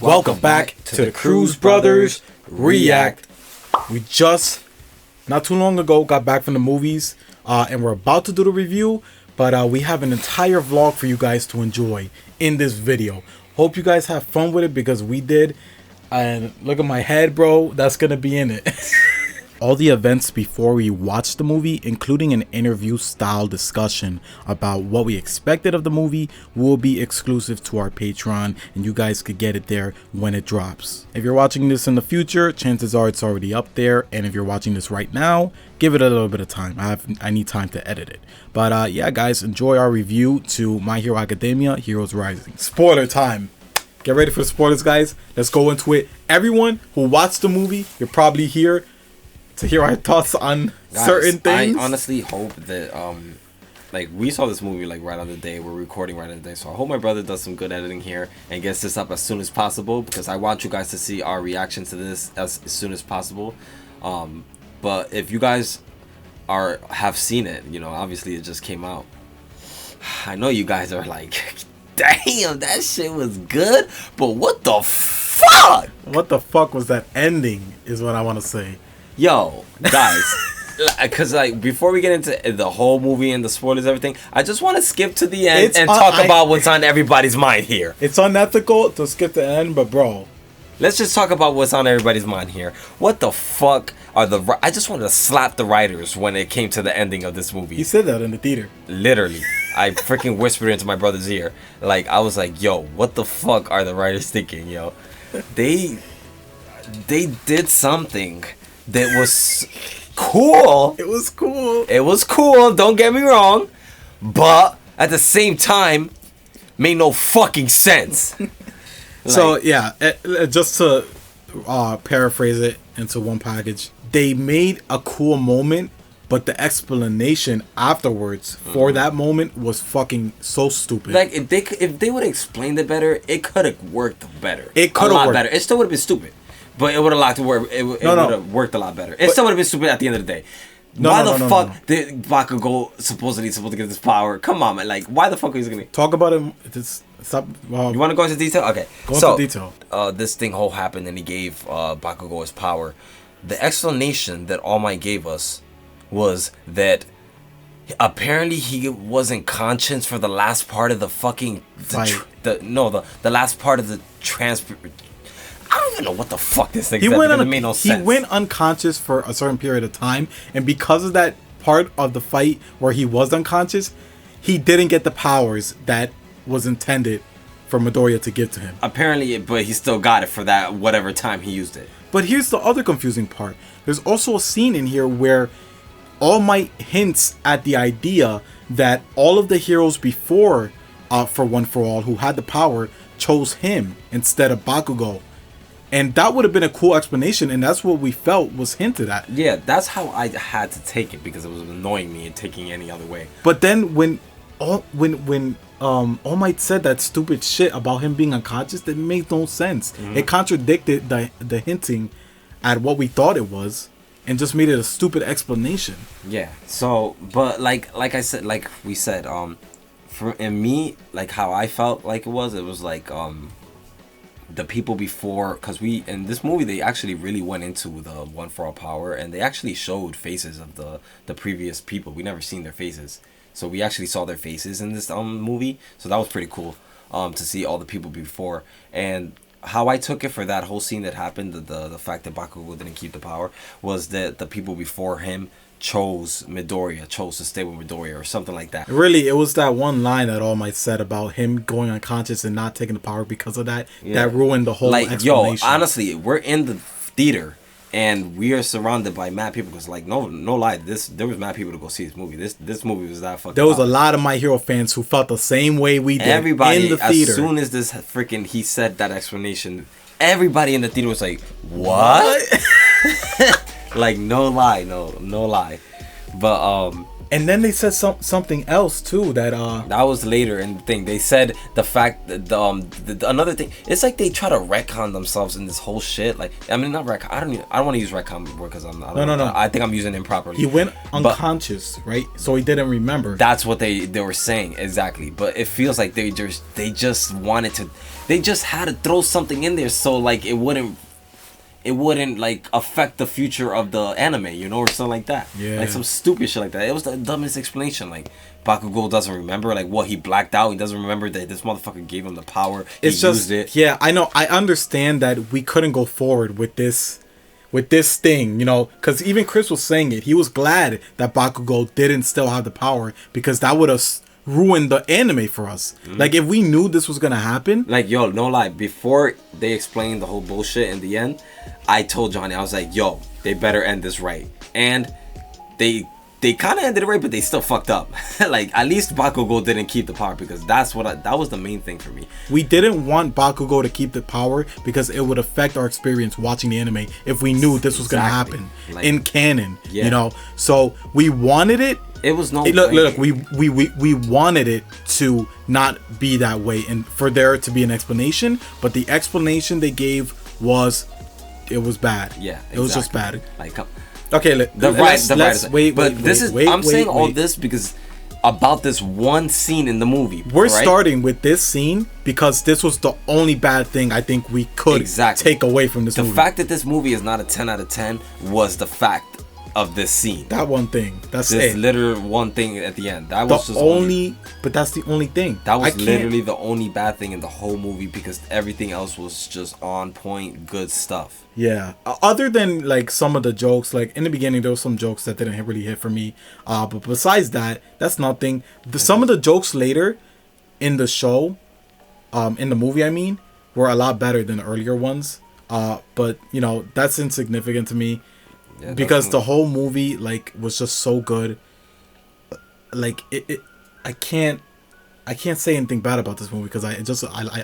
Welcome back to the Cruz Brothers React. We just, not too long ago, got back from the movies, and we're about to do the review, but we have an entire vlog for you guys to enjoy in this video. Hope you guys have fun with it because we did, and look at my head, bro, that's gonna be in it. All the events before we watched the movie, including an interview style discussion about what we expected of the movie, will be exclusive to our Patreon, and you guys could get it there when it drops. If you're watching this in the future, chances are it's already up there, and if you're watching this right now, give it a little bit of time. I need time to edit it. But yeah, guys, enjoy our review to My Hero Academia Heroes Rising. Spoiler time. Get ready for the spoilers, guys. Let's go into it. Everyone who watched the movie, you're probably here to hear our thoughts on certain things. I honestly hope that like we saw this movie like right on the day, we're recording right on the day, so I hope my brother does some good editing here and gets this up as soon as possible, because I want you guys to see our reaction to this as soon as possible. But if you guys have seen it, you know, obviously it just came out, I know you guys are like, damn, that shit was good, but what the fuck? What the fuck was that ending is what I want to say. Yo, guys, because like before we get into the whole movie and the spoilers, everything, I just want to skip to the end and talk about what's on everybody's mind here. It's unethical to skip the end, but bro, let's just talk about what's on everybody's mind here. What the fuck are the? I just wanted to slap the writers when it came to the ending of this movie. You said that in the theater. Literally, I freaking whispered into my brother's ear. Like I was like, "Yo, what the fuck are the writers thinking, yo?" They did something that was cool. It was cool. It was cool, don't get me wrong. But at the same time, made no fucking sense. So yeah, just to paraphrase it into one package, they made a cool moment, but the explanation afterwards for that moment was fucking so stupid. Like if they would have explained it better, it could have worked better. It could have worked better. It still would have been stupid. But it would have worked a lot better. It still would have been stupid at the end of the day. Why the fuck did Bakugo supposed to get this power? Come on, man. Like, why the fuck is he gonna talk about it? Stop. You want to go into detail? Okay. Go into detail. This thing whole happened, and he gave Bakugo his power. The explanation that All Might gave us was that apparently he wasn't conscious for the last part of the fucking the last part of the transfer. I don't even know what the fuck this thing said, because it made no sense. He went unconscious for a certain period of time, and because of that part of the fight where he was unconscious, he didn't get the powers that was intended for Midoriya to give to him. Apparently, but he still got it for that whatever time he used it. But here's the other confusing part. There's also a scene in here where All Might hints at the idea that all of the heroes before For One For All who had the power chose him instead of Bakugo. And that would have been a cool explanation, and that's what we felt was hinted at. Yeah, that's how I had to take it, because it was annoying me and taking any other way. But then when All Might said that stupid shit about him being unconscious, that made no sense. It contradicted the hinting at what we thought it was, and just made it a stupid explanation. Yeah. So, but like I said, like we said, in me, like how I felt like it was like the people before, because in this movie they actually really went into the One For All power, and they actually showed faces of the previous people. We never seen their faces, so we actually saw their faces in this movie, so that was pretty cool to see all the people before. And how I took it for that whole scene that happened, the fact that Bakugo didn't keep the power, was that the people before him chose to stay with Midoriya or something like that. Really, it was that one line that All Might said about him going unconscious and not taking the power because of that. Yeah. That ruined the whole explanation. Yo, honestly, we're in the theater and we are surrounded by mad people, because like no lie, there was mad people to go see this movie. This movie was that fucking. There was a lot of My Hero fans who felt the same way we did. Everybody in the theater. As soon as this freaking he said that explanation, everybody in the theater was like, "What?" Like no lie. But And then they said something else too that That was later in the thing. They said the fact that another thing. It's like they try to retcon themselves in this whole shit. Like, I mean, not retcon. I don't want to use retcon word because no. I think I'm using it improperly. He went unconscious, right? So he didn't remember. That's what they were saying exactly. But it feels like they just wanted to. They just had to throw something in there so like it wouldn't like affect the future of the anime, you know, or something like that. Yeah. Like some stupid shit like that. It was the dumbest explanation. Like Bakugo doesn't remember, like what he blacked out. He doesn't remember that this motherfucker gave him the power. It's just used it. Yeah, I know. I understand that we couldn't go forward with this thing, you know, because even Chris was saying it. He was glad that Bakugo didn't still have the power because that would have ruined the anime for us. Like if we knew this was gonna happen. Like yo, no lie. Before they explained the whole bullshit in the end, I told Johnny, I was like, yo, they better end this right. And they kind of ended it right, but they still fucked up. Like at least Bakugo didn't keep the power because that was the main thing for me. We didn't want Bakugo to keep the power because it would affect our experience watching the anime if we knew this was gonna happen like, in canon. Yeah. You know, so we wanted it. It was no. Look, we wanted it to not be that way, and for there to be an explanation. But the explanation they gave was, it was bad. Yeah, exactly. It was just bad. Like, okay, let's wait. I'm saying all this because about this one scene in the movie. We're starting with this scene because this was the only bad thing I think we could take away from this movie. The fact that this movie is not a 10 out of 10 was the fact of this scene. That one thing. That's this it. literal one thing at the end. That was the only. But that's the only thing. That was literally the only bad thing in the whole movie because everything else was just on point, good stuff. Yeah. Other than like some of the jokes, like in the beginning there was some jokes that didn't really hit for me. But besides that, that's nothing. Some of the jokes later in the show, in the movie, I mean, were a lot better than the earlier ones. But you know that's insignificant to me. Yeah, because the whole movie like was just so good. Like I can't say anything bad about this movie because I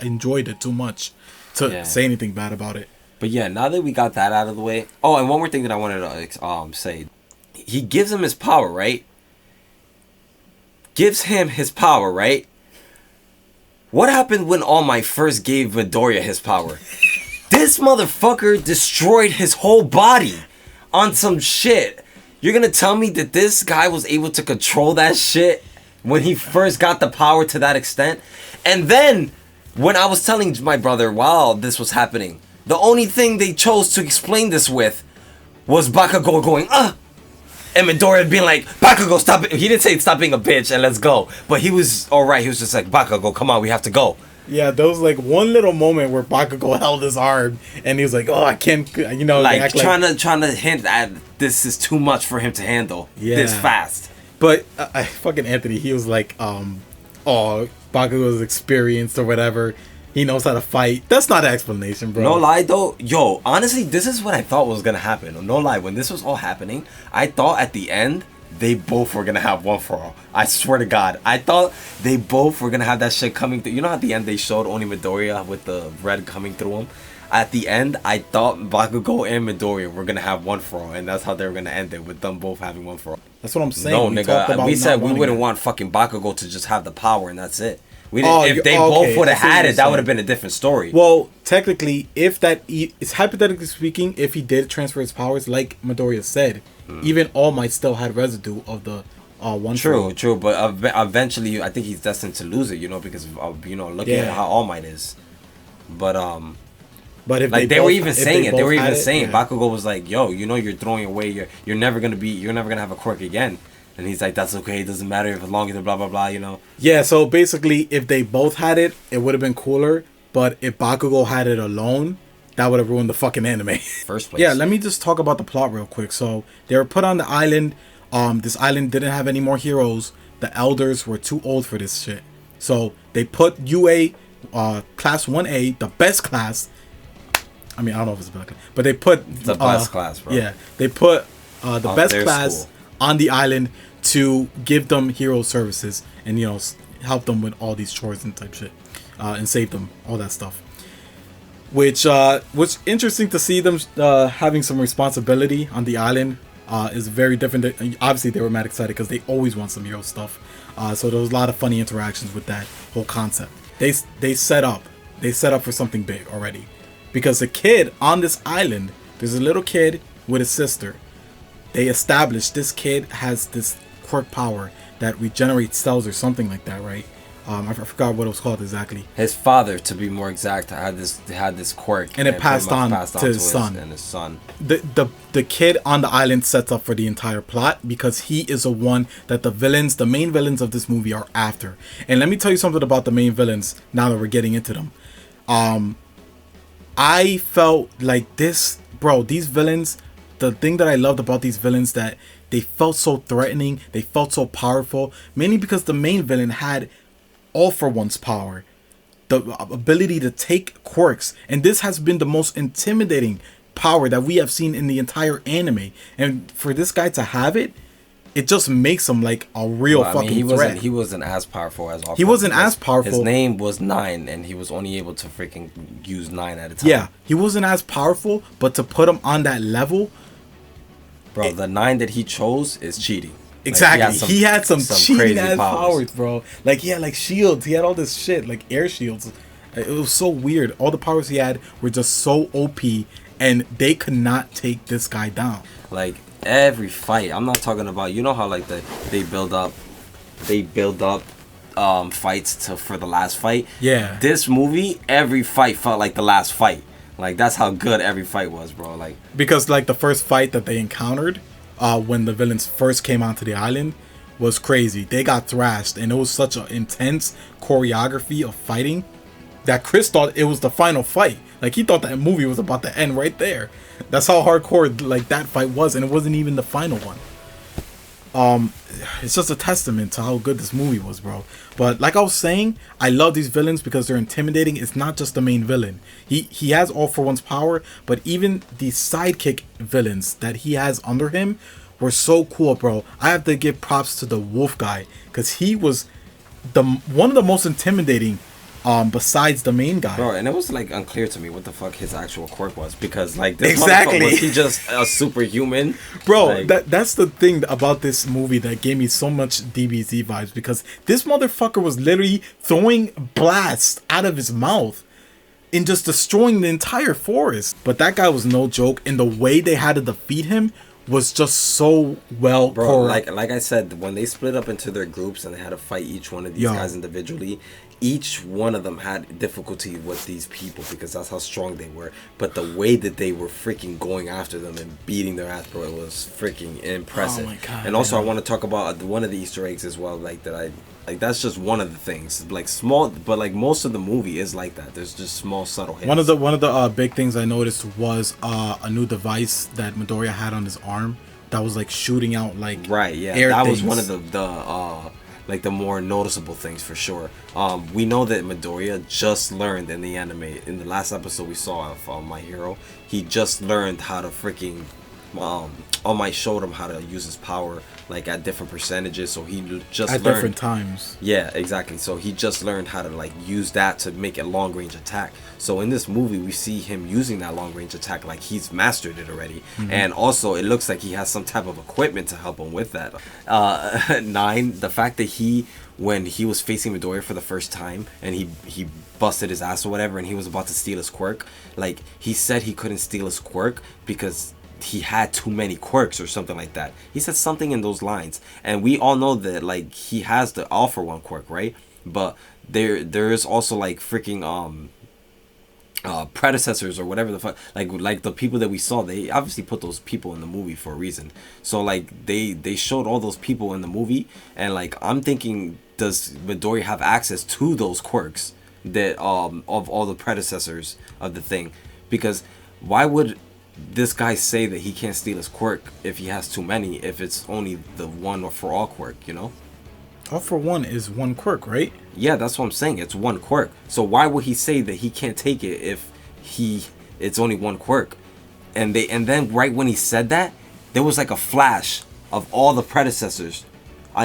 enjoyed it too much to say anything bad about it. But yeah, now that we got that out of the way. Oh, and one more thing that I wanted to say. He gives him his power, right? Gives him his power, right? What happened when All Might first gave Midoriya his power? This motherfucker destroyed his whole body. On some shit. You're gonna tell me that this guy was able to control that shit when he first got the power to that extent? And then, when I was telling my brother while this was happening, the only thing they chose to explain this with was Bakugo going, and Midoriya being like, Bakugo, stop it. He didn't say stop being a bitch and let's go. But he was alright. He was just like, Bakugo, come on, we have to go. Yeah, there was like one little moment where Bakugo held his arm and he was like, "Oh, I can't," you know, like trying to hint at this is too much for him to handle this fast. But fucking Anthony, he was like, "Oh, Bakugo's experienced or whatever. He knows how to fight." That's not an explanation, bro. No lie though, yo, honestly, this is what I thought was gonna happen. No lie, when this was all happening, I thought at the end they both were gonna have one for all. I swear to God, I thought they both were gonna have that shit coming through. You know, at the end they showed only Midoriya with the red coming through him. At the end, I thought Bakugo and Midoriya were gonna have one for all, and that's how they were gonna end it, with them both having one for all. That's what I'm saying. No, nigga, we said we wouldn't want fucking Bakugo to just have the power and that's it. We didn't, if they both would have had it, that would have been a different story. Well, technically, if that it's hypothetically speaking, if he did transfer his powers, like Midoriya said, even All Might still had residue of the one. True, but eventually, I think he's destined to lose it. You know, because of looking at how All Might is. But if like they were even saying it, Bakugo was like, "Yo, you're throwing away. You're never gonna have a quirk again." And he's like, "That's okay. It doesn't matter if as long as blah blah blah." Yeah. So basically, if they both had it, it would have been cooler. But if Bakugo had it alone, that would have ruined the fucking anime. First place. Yeah. Let me just talk about the plot real quick. So they were put on the island. This island didn't have any more heroes. The elders were too old for this shit. So they put UA, class 1A, the best class. I mean, I don't know if it's the best class, but they put the best class, bro. Yeah, they put the best class on the island to give them hero services and help them with all these chores and type shit, and save them, all that stuff. Which was interesting to see them having some responsibility on the island is very different. Obviously, they were mad excited because they always want some hero stuff. So there was a lot of funny interactions with that whole concept. They set up for something big already, because the kid on this island, there's a little kid with his sister. They established this kid has this quirk power that regenerates cells or something like that, right? I forgot what it was called exactly. His father, to be more exact, had this quirk, and it passed on to his son. And his son. The kid on the island sets up for the entire plot because he is the one that the main villains of this movie are after. And let me tell you something about the main villains now that we're getting into them. I felt like these villains, the thing that I loved about these villains, that they felt so threatening, they felt so powerful, mainly because the main villain had All for One's power, the ability to take quirks, and this has been the most intimidating power that we have seen in the entire anime. And for this guy to have it, it just makes him like a real threat. He wasn't as powerful as He wasn't as powerful. His name was 9, and he was only able to freaking use 9 at a time. Yeah, he wasn't as powerful, but to put him on that level, bro, the 9 that he chose is cheating. Exactly. Like, he had some cheating ass powers, bro. Like, he had like shields. He had all this shit, like air shields. It was so weird. All the powers he had were just so OP, and they could not take this guy down. Like, every fight, I'm not talking about, you know how like they build up fights for the last fight. Yeah. This movie, every fight felt like the last fight. Like, that's how good every fight was, bro. Like, because like the first fight that they encountered, when the villains first came onto the island, was crazy. They got thrashed, and it was such an intense choreography of fighting that Chris thought it was the final fight. Like, he thought that movie was about to end right there. That's how hardcore like that fight was, and it wasn't even the final one. It's just a testament to how good this movie was, bro. But like I was saying, I love these villains because they're intimidating. It's not just the main villain. He has All for One's power, but even the sidekick villains that he has under him were so cool, bro. I have to give props to the wolf guy, because he was one of the most intimidating, besides the main guy. Bro, and it was like unclear to me what the fuck his actual quirk was, because like this exactly was he just a superhuman? Bro, like, that's the thing about this movie that gave me so much DBZ vibes, because this motherfucker was literally throwing blasts out of his mouth and just destroying the entire forest. But that guy was no joke, and the way they had to defeat him was just so well, bro. Like I said, when they split up into their groups and they had to fight each one of these guys individually, each one of them had difficulty with these people because that's how strong they were. But the way that they were freaking going after them and beating their ass, bro, it was freaking impressive. Oh my God, and also, I want to talk about one of the Easter eggs as well. That's just one of the things. Like, small, but like most of the movie is like that. There's just small, subtle hints. One of the big things I noticed was a new device that Midoriya had on his arm that was like shooting out like air that things. was one of the more noticeable things for sure. We know that Midoriya just learned in the anime, in the last episode we saw of My Hero, he just learned how to freaking All Might showed him how to use his power like at different percentages, so he just at learned different times. Yeah, exactly. So he just learned how to like use that to make a long range attack. So in this movie we see him using that long range attack like he's mastered it already. And also it looks like he has some type of equipment to help him with that. 9, the fact that when he was facing Midoriya for the first time and he busted his ass or whatever and he was about to steal his quirk, like he said he couldn't steal his quirk because he had too many quirks or something like that. He said something in those lines, and we all know that like he has the All for One quirk, right? But there is also like freaking predecessors or whatever the fuck, like the people that we saw, they obviously put those people in the movie for a reason. So like they showed all those people in the movie, and like I'm thinking, does Midoriya have access to those quirks that of all the predecessors of the thing? Because why would this guy say that he can't steal his quirk if he has too many, if it's only the one or for all quirk, you know? All for One is one quirk, right? Yeah, that's what I'm saying. It's one quirk. So why would he say that he can't take it if it's only one quirk? And then right when he said that, there was like a flash of all the predecessors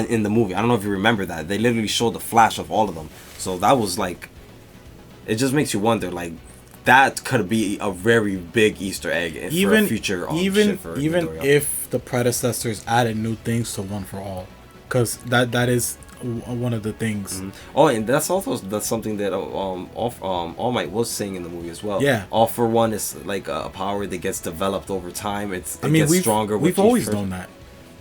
in the movie. I don't know if you remember that. They literally showed the flash of all of them. So that was like, it just makes you wonder, like, that could be a very big Easter egg for a future even Midoriya. if the predecessors added new things to One for All, because that is one of the things. Mm-hmm. Oh, and that's something that All Might was saying in the movie as well. Yeah, All for One is like a power that gets developed over time. It we've, gets stronger. We've always known that.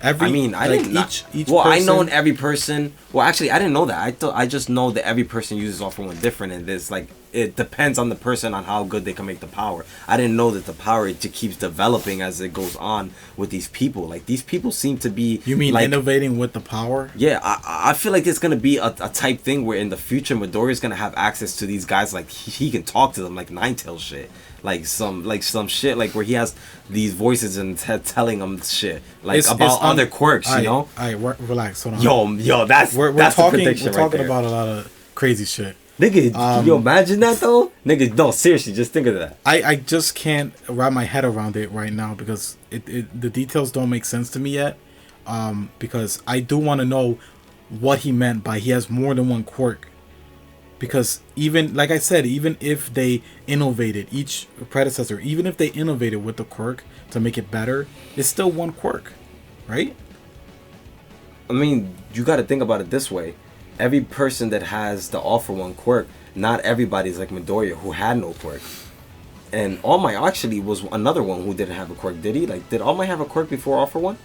I didn't. Each well, person, I known every person. Well, actually, I didn't know that. I just know that every person uses All for One different, and there's like it depends on the person on how good they can make the power. I didn't know that the power it just keeps developing as it goes on with these people. Like these people seem to be. You mean like, innovating with the power? Yeah, I feel like it's gonna be a type thing where in the future Midoriya's gonna have access to these guys. Like he can talk to them like Ninetales shit. Like some shit like where he has these voices and telling them shit like about other quirks, you know. Relax, hold on. Yo, that's talking. We're talking about a lot of crazy shit. Nigga, can you imagine that though? Nigga, no, seriously, just think of that. I just can't wrap my head around it right now because the details don't make sense to me yet. Because I do want to know what he meant by he has more than one quirk. Because even, like I said, even if they innovated, each predecessor, even if they innovated with the quirk to make it better, it's still one quirk, right? I mean, you got to think about it this way. Every person that has the All for One quirk, not everybody's like Midoriya who had no quirk. And All Might actually was another one who didn't have a quirk, did he? Like, did All Might have a quirk before All for One?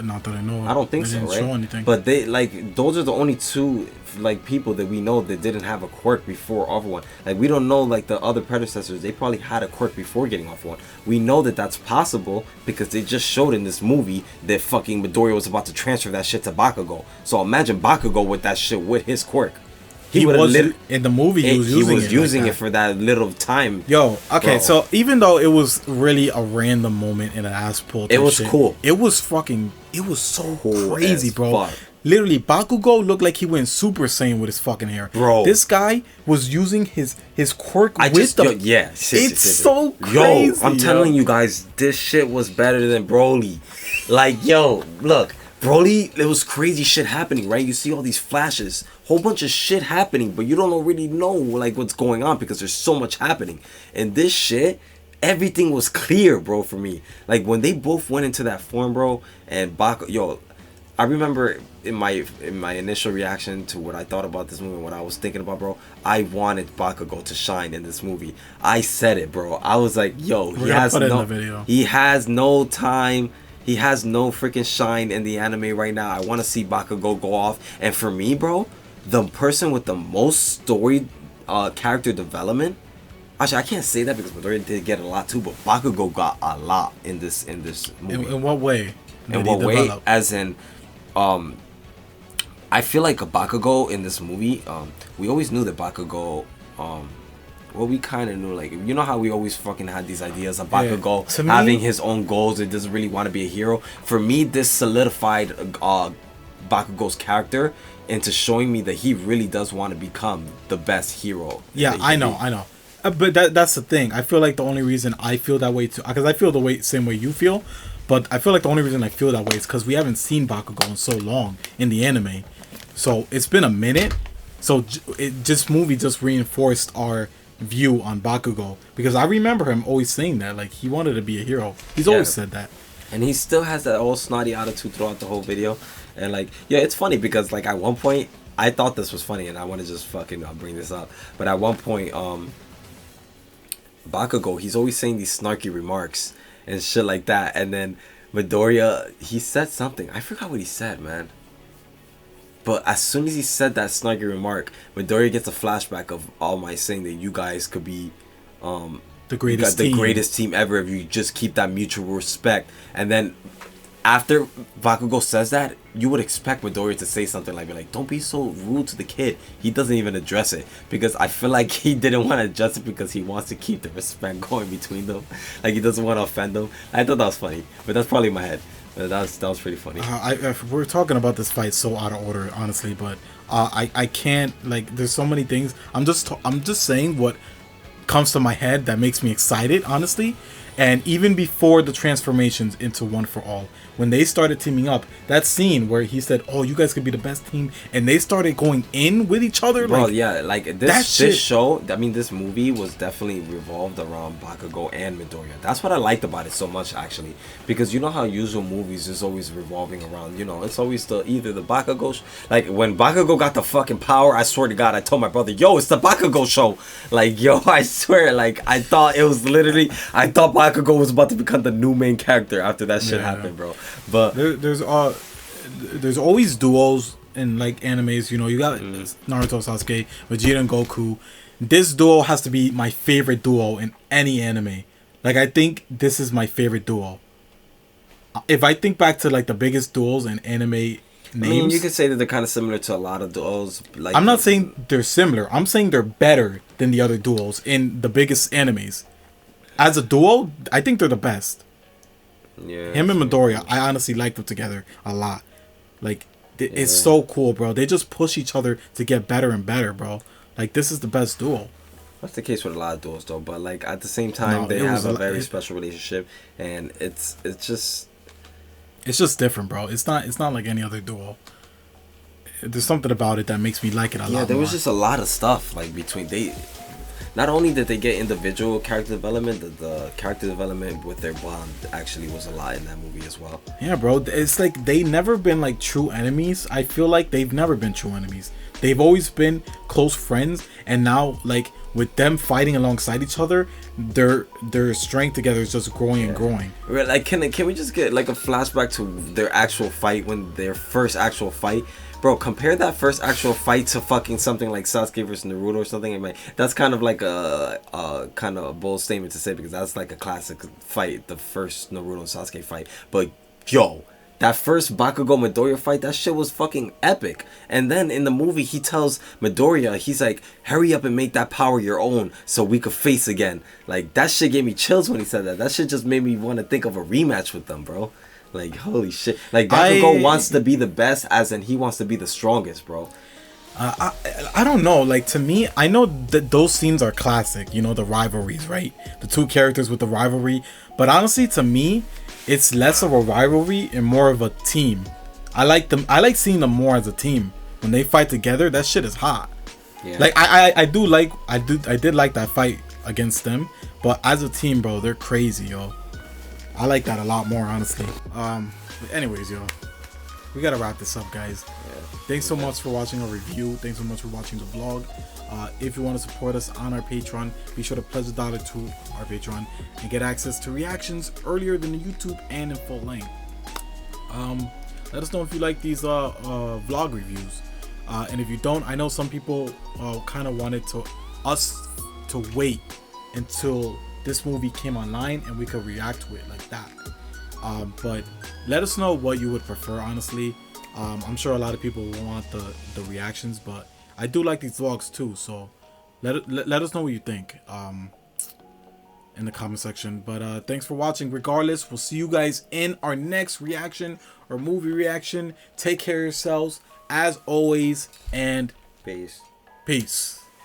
Not that I know. I don't think they so, didn't right? show anything. But they like those are the only two like people that we know that didn't have a quirk before All for One. Like we don't know like the other predecessors. They probably had a quirk before getting All for One. We know that that's possible because they just showed in this movie that fucking Midoriya was about to transfer that shit to Bakugo. So imagine Bakugo with that shit with his quirk. He was in the movie. He was using it for that little time. Yo, okay, bro. So even though it was really a random moment in an ass pull, it was cool. It was so cool crazy, bro. Fuck. Literally, Bakugo looked like he went Super Saiyan with his fucking hair. Bro, this guy was using his quirk it's so crazy. Yo, I'm telling you guys, this shit was better than Broly. Like, yo, look. Broly, there was crazy shit happening, right? You see all these flashes, whole bunch of shit happening, but you don't really know like what's going on because there's so much happening. And this shit, everything was clear, bro, for me. Like when they both went into that form, bro, and yo, I remember in my initial reaction to what I thought about this movie, what I was thinking about, bro, I wanted Bakugo to shine in this movie. I said it, bro. I was like, yo, he has no time. He has no freaking shine in the anime right now. I want to see Bakugo go off. And for me, bro, the person with the most story character development, actually I can't say that because Midoriya did get a lot too, but Bakugo got a lot in this movie. In what way? In what way? As in, I feel like a Bakugo in this movie, we always knew that Bakugo, well, we kind of knew, like, you know how we always fucking had these ideas of Bakugo having his own goals and doesn't really want to be a hero. For me, this solidified Bakugo's character into showing me that he really does want to become the best hero. Yeah, I know. But that's the thing. I feel like the only reason I feel that way too, because I feel the same way you feel, but I feel like the only reason I feel that way is because we haven't seen Bakugo in so long in the anime. So it's been a minute. So this movie just reinforced our view on Bakugo, because I remember him always saying that, like, he wanted to be a hero. He's always said that, and he still has that old snotty attitude throughout the whole video. And like, yeah, it's funny because like at one point I thought this was funny, and I want to just fucking bring this up, but at one point Bakugo, he's always saying these snarky remarks and shit like that, and then Midoriya, he said something, I forgot what he said, man. But as soon as he said that snarky remark, Midoriya gets a flashback of All Might saying that you guys could be the greatest team ever if you just keep that mutual respect. And then after Bakugo says that, you would expect Midoriya to say something like, don't be so rude to the kid. He doesn't even address it because I feel like he didn't want to address it because he wants to keep the respect going between them. Like, he doesn't want to offend them. I thought that was funny, but that's probably in my head. That was pretty funny. We're talking about this fight so out of order, honestly, but I can't, like, there's so many things. I'm just saying what comes to my head that makes me excited, honestly. And even before the transformations into One for All, when they started teaming up, that scene where he said, "Oh, you guys could be the best team," and they started going in with each other. Bro, like, yeah, like this show, I mean, this movie was definitely revolved around Bakugo and Midoriya. That's what I liked about it so much, actually, because you know how usual movies is always revolving around, you know, it's always either the Bakugo, like when Bakugo got the fucking power, I swear to God, I told my brother, yo, it's the Bakugo show. Like, yo, I swear, like, I thought Bakugo was about to become the new main character after that shit happened, bro. But there's always duos in like animes. You know, you got Naruto, Sasuke, Vegeta, and Goku. This duo has to be my favorite duo in any anime. Like, I think this is my favorite duo. If I think back to like the biggest duos in anime names, I mean, you could say that they're kind of similar to a lot of duos. Like, I'm not saying they're similar. I'm saying they're better than the other duos in the biggest animes. As a duo, I think they're the best. Yeah, him and Midoriya, I honestly like them together a lot. Like, it's so cool, bro. They just push each other to get better and better, bro. Like, this is the best duo. That's the case with a lot of duos, though. But like at the same time, they have a very special relationship, and it's just different, bro. It's not like any other duo. There's something about it that makes me like it a lot. Yeah, there was just a lot of stuff like between they. Not only did they get individual character development, the character development with their bond actually was a lot in that movie as well. Yeah, bro. It's like they never been like true enemies. I feel like they've never been true enemies. They've always been close friends, and now like with them fighting alongside each other, their strength together is just growing and growing. Like, can we just get like a flashback to their actual fight, when their first actual fight? Bro, compare that first actual fight to fucking something like Sasuke versus Naruto or something. I mean, that's kind of like a kind of a bold statement to say, because that's like a classic fight, the first Naruto and Sasuke fight. But yo, that first Bakugo Midoriya fight, that shit was fucking epic. And then in the movie, he tells Midoriya, he's like, hurry up and make that power your own so we could face again. Like, that shit gave me chills when he said that. That shit just made me want to think of a rematch with them, bro. Like, holy shit. Like, Bakugo wants to be the best, as in he wants to be the strongest, bro. I don't know. Like, to me, I know that those scenes are classic. You know, the rivalries, right? The two characters with the rivalry. But honestly, to me, it's less of a rivalry and more of a team. I like them. I like seeing them more as a team. When they fight together, that shit is hot. Yeah. Like, I did like that fight against them. But as a team, bro, they're crazy, yo. I like that a lot more, honestly. Anyways, yo, we gotta wrap this up, guys. Thanks so much for watching our review. Thanks so much for watching the vlog. If you want to support us on our Patreon, be sure to pledge $1 to our Patreon and get access to reactions earlier than the YouTube and in full length. Let us know if you like these vlog reviews, and if you don't, I know some people kind of wanted us to wait until this movie came online and we could react to it like that. But let us know what you would prefer, honestly. I'm sure a lot of people will want the reactions, but I do like these vlogs too, so let us know what you think in the comment section. But thanks for watching. Regardless, we'll see you guys in our next reaction or movie reaction. Take care of yourselves as always, and Peace.